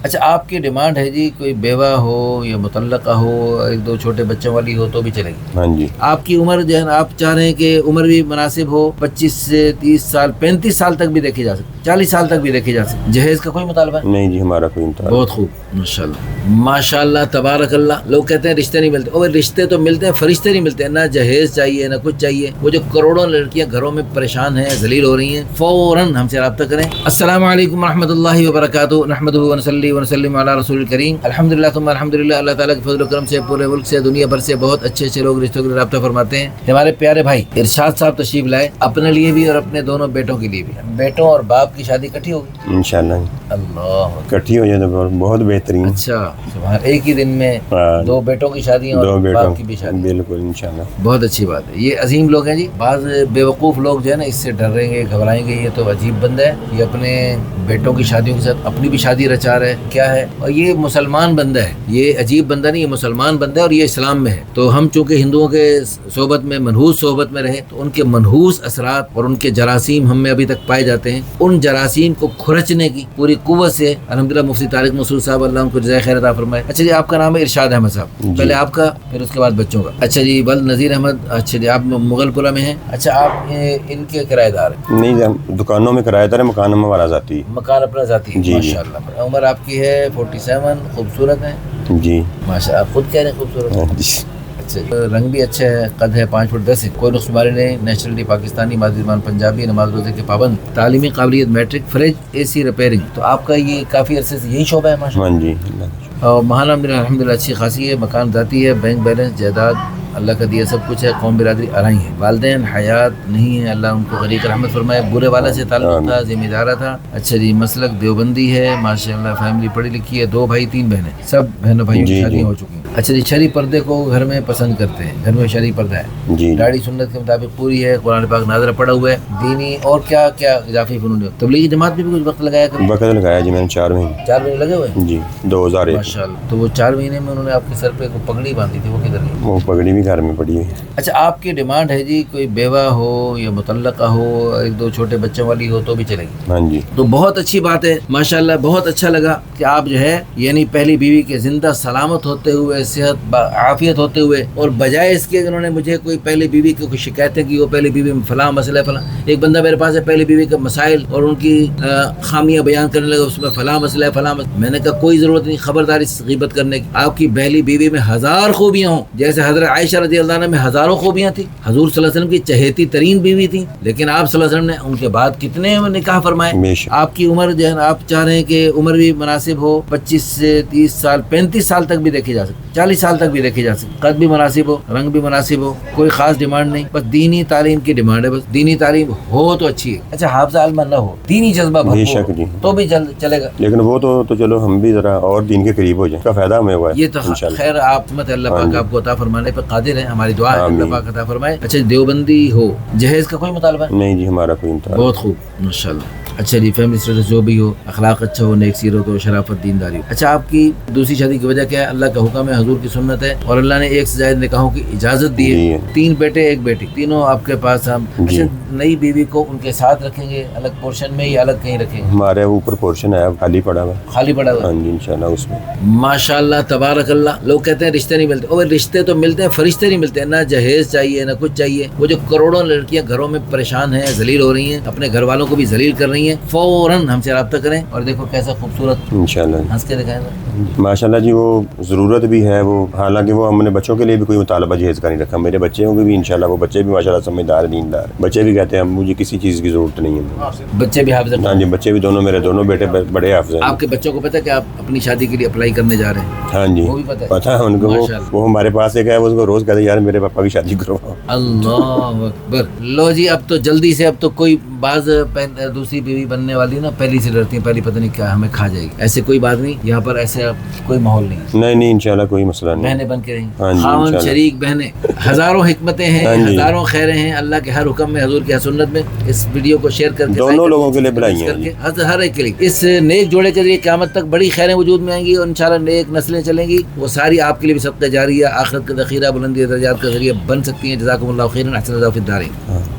اچھا آپ کی ڈیمانڈ ہے جی کوئی بیوہ ہو یا مطلقہ ہو، ایک دو چھوٹے بچوں والی ہو تو بھی چلے گی؟ ہاں جی. آپ کی عمر جو ہے نا، آپ چاہ رہے ہیں کہ عمر بھی مناسب ہو، 25 سے 30 سال 35 سال تک بھی دیکھی جا سکتی، 40 سال تک بھی دیکھی جا سکتی. جہیز کا کوئی مطالبہ نہیں جی، ہمارا کوئی مطالبہ. بہت خوب، ماشاءاللہ ماشاءاللہ تبارک اللہ. لوگ کہتے ہیں رشتے نہیں ملتے، اور رشتے تو ملتے ہیں، فرشتے نہیں ملتے. نہ جہیز چاہیے نہ کچھ چاہیے. وہ جو کروڑوں لڑکیاں گھروں میں پریشان ہیں، ذلیل ہو رہی ہیں، فوراً ہم سے رابطہ کریں. السلام علیکم ورحمۃ اللہ وبرکاتہ. نحمدہ ونصلی ونسلم علی رسول الکریم. الحمدللہ ثم الحمدللہ. اللہ تعالیٰ کے فضل و کرم سے پورے ملک سے، دنیا بھر سے بہت اچھے اچھے لوگ رشتوں کے لیے رابطہ فرماتے ہیں. ہمارے پیارے بھائی ارشاد صاحب تشریف لائے، اپنے لیے بھی اور اپنے دونوں بیٹوں کے لیے بھی. بیٹوں اور باپ کی شادی اکٹھی ہوگی انشاءاللہ. اللہ اکٹھی ہو جائے تو بہت بہترین. اچھا سبحان، ایک ہی دن میں دو بیٹوں کی شادی اور دو بیٹوں باپ کی بھی شادی. بالکل انشاءاللہ. بہت اچھی بات ہے. یہ عظیم لوگ ہیں جی. بعض بیوقوف لوگ جو ہے نا اس سے ڈر رہیں گے، گھبرائیں گے، یہ تو عجیب بندہ ہے، یہ اپنے بیٹوں کی شادیوں کے ساتھ اپنی بھی شادی رچا رہا ہے، کیا ہے. اور یہ مسلمان بندہ ہے، یہ عجیب بندہ نہیں، یہ مسلمان بندہ ہے اور یہ اسلام میں ہے. تو ہم چونکہ ہندوؤں کے صحبت میں، منحوس صحبت میں رہے، تو ان کے منحوس اثرات اور ان کے جراثیم ہم میں ابھی تک پائے جاتے ہیں. ان جراثیم کو کھرچنے کی پوری قوت سے الحمدللہ مفتی طارق مسعود صاحب اللہ ان کو جزائے خیر عطا فرمائے. اچھا جی، آپ کا نام ہے ارشاد احمد صاحب، پہلے آپ کا پھر اس کے بعد بچوں کا. اچھا جی، ولد نذیر احمد. اچھا جی، آپ مغل پورہ میں ہیں. اچھا آپ ان کے کرایہ دار ہیں؟ نہیں جی، ہم دکانوں میں کرایہ دار ہے، مکان ہمارا ذاتی ہے. مکان اپنا ذاتی ہے. جی ماشاءاللہ. عمر آپ کی ہے 47، خوبصورت ہیں جی. ماشاءاللہ، آپ خود کہہ رہے ہیں خوبصورت ہیں. جی. اچھا، رنگ بھی اچھا ہے، قد ہے 5 فٹ 10 انچ، کوئی نقص بیماری نہیں، نیشنلٹی پاکستانی، مادری زبان پنجابی، نماز روزے کے پابند، تعلیمی قابلیت matric, fridge A C repairing. تو آپ کا یہ کافی عرصے سے یہی شعبہ ہے ماشاءاللہ. ہاں جی. اور ماہانہ الحمدللہ اچھی خاصی ہے، مکان ذاتی ہے، بینک بیلنس، جائیداد اللہ کا دیا سب کچھ ہے، قوم برادری آرائی ہے، والدین حیات نہیں ہے، اللہ ان کو غریق رحمت فرمائے. برے والا سے تعلق تھا، ذمہ دارہ تھا. اچھا جی، مسلک دیوبندی ہے ماشاءاللہ، فیملی پڑھی لکھی ہے، 2 بھائی 3 بہنیں، سب بہنوں بھائیوں کی شادیاں ہو چکی ہیں. اچھا جی، شرعی پردے کو گھر میں پسند کرتے ہیں، گھر میں شرعی پردہ ہے جی. داڑھی سنت کے مطابق پوری ہے، قرآن پاک ناظرہ پڑھا ہوا ہے، دینی اور کیا کیا اضافی فنون ہے. تبلیغی جماعت میں بھی کچھ وقت لگایا کریں؟ وقت لگایا جی میں نے 4 مہینے. 4 مہینے لگے ہوئے جی 2001. ماشاءاللہ. تو وہ 4 مہینے میں انہوں نے آپ کے سر پہ پگڑی باندھی تھی، وہ کدھر گئی؟ وہ پگڑی بھی گھر میں پڑی ہوئی ہے. اچھا آپ کی ڈیمانڈ ہے جی کوئی بیوہ ہو یا مطلقہ ہو، ایک دو چھوٹے بچوں والی ہو تو بھی چلے گی؟ ہاں جی. تو بہت اچھی بات ہے ماشاءاللہ. بہت اچھا لگا کہ آپ جو ہے یعنی پہلی بیوی کے زندہ سلامت ہوتے ہوئے، صحت عافیت ہوتے ہوئے، اور بجائے اس کے انہوں نے مجھے کوئی پہلی بیوی کی کوئی شکایتیں کی، وہ پہلی بیوی میں فلاں مسئلہ فلاں. ایک بندہ میرے پاس ہے پہلی بیوی کے مسائل اور ان کی خامیاں بیان کرنے لگا، اس میں فلاں مسئلہ ہے فلاں مسئلہ. میں نے کہا کوئی ضرورت نہیں خبردار اس غیبت کرنے کی. آپ کی پہلی بیوی میں 1000 خوبیاں ہوں، جیسے حضرت عائشہ رضی اللہ عنہ میں ہزاروں خوبیاں تھیں، حضور صلی اللہ علیہ وسلم کی چہیتی ترین بیوی تھی، لیکن آپ صلی اللہ علیہ وسلم نے ان کے بعد کتنے نکاح فرمائے. آپ کی عمر جو ہے آپ چاہ رہے ہیں کہ عمر بھی مناسب ہو، 25 سے 30 سال 35 سال تک بھی دیکھی جا سکتی، 40 سال تک بھی دیکھی جا سکتی. قد بھی مناسب ہو، رنگ بھی مناسب ہو، کوئی خاص ڈیمانڈ نہیں، بس دینی تعلیم کی ڈیمانڈ ہے. بس دینی تعلیم ہو تو اچھی ہے. اچھا حافظہ علم نہ ہو، دینی جذبہ بھرپور ہو تو بھی چلے گا. لیکن وہ تو چلو ہم بھی ذرا اور دین کے قریب ہو جائیں، کا فائدہ ہمیں ہوا ہے. یہ تو خیر آپ مت اللہ پاک آپ کو عطا فرمانے پہ قادر ہے، ہماری دعا ہے اللہ پاک عطا فرمائے. اچھا دیوبندی ہو، جہیز کا کوئی مطالبہ نہیں جی، ہمارا کوئی مطالبہ. بہت خوب ماشاءاللہ. اچھا جی، فیملی اسٹیٹس جو بھی ہو، اخلاق اچھا ہو، نیک سیرت ہو، شرافت، دینداری ہو. اچھا آپ کی دوسری شادی کی وجہ کیا ہے؟ اللہ کا حکم ہے، حضور کی سنت ہے، اور اللہ نے 1 سے زائد نکاحوں کی اجازت دی ہے. 3 بیٹے 1 بیٹی، تینوں آپ کے پاس ہم. اچھا نئی بیوی کو ان کے ساتھ رکھیں گے الگ پورشن میں یا الگ کہیں رکھیں گے؟ ہمارے اوپر پورشن ہے خالی پڑا ہوا. خالی پڑا ہوا؟ ہاں جی انشاءاللہ. اس میں ماشاءاللہ تبارک اللہ. لوگ کہتے ہیں رشتے نہیں ملتے، اور رشتے تو ملتے ہیں، فرشتے نہیں ملتے. نہ جہیز چاہیے نہ کچھ چاہیے. وہ جو کروڑوں لڑکیاں گھروں میں پریشان ہیں، ذلیل ہو رہی ہیں، اپنے گھر والوں کو بھی ذلیل کر رہی ہیں، فوراً ہم سے رابطہ کریں. اور دیکھو کیسا خوبصورت انشاءاللہ ہنس کے دکھائیں گے ماشاءاللہ جی. وہ ضرورت بھی ہے، وہ حالانکہ وہ ہم نے بچوں کے لیے بھی کوئی مطالبہ جہیز کا نہیں رکھا. میرے بچوں کو بھی انشاءاللہ، وہ بچے بھی ماشاءاللہ سمجھدار دیندار. بچے بھی کہتے ہیں مجھے کسی چیز کی ضرورت نہیں ہے. بچے بھی حافظ؟ ہاں جی، بچے بھی دونوں، میرے دونوں بیٹے بڑے حافظ ہیں. آپ کے بچوں کو پتہ ہے کہ آپ اپنی شادی کے لیے اپلائی کرنے جا رہے ہیں؟ ہاں جی وہ بھی پتہ ہے ان کو. وہ ہمارے پاس ایک ہے، وہ اس کو روز کہتے ہیں یار میرے پاپا کی شادی کرو. اللہ اکبر. لو جی اب تو جلدی سے، اب تو کوئی بعض دوسری بیوی بننے والی نا پہلی سے ڈرتی ہیں، پہلی پتہ نہیں کیا ہمیں کھا جائے گی. ایسے کوئی بات نہیں، یہاں پر ایسے کوئی ماحول نہیں. نہیں انشاءاللہ کوئی مسئلہ نہیں. بہنیں بن کے رہیں، خاوند شریک بہنیں، ہزاروں حکمتیں ہیں، ہزاروں خیریں ہیں اللہ کے ہر حکم میں، حضور کی سنت میں. اس ویڈیو کو شیئر کر کے دونوں لوگوں کے لیے بلائیں گے، ہر ایک کے لیے. اس نیک جوڑے کے لیے قیامت تک بڑی خیریں وجود میں آئیں گی، اور انشاءاللہ نیک نسلیں چلیں گی. وہ ساری آپ کے لیے بھی صدقہ جاریہ، آخرت کا ذخیرہ، بلندی درجات کا ذریعہ بن سکتی ہیں. جزاکم اللہ خیرا، احسن اللہ فی الدارین.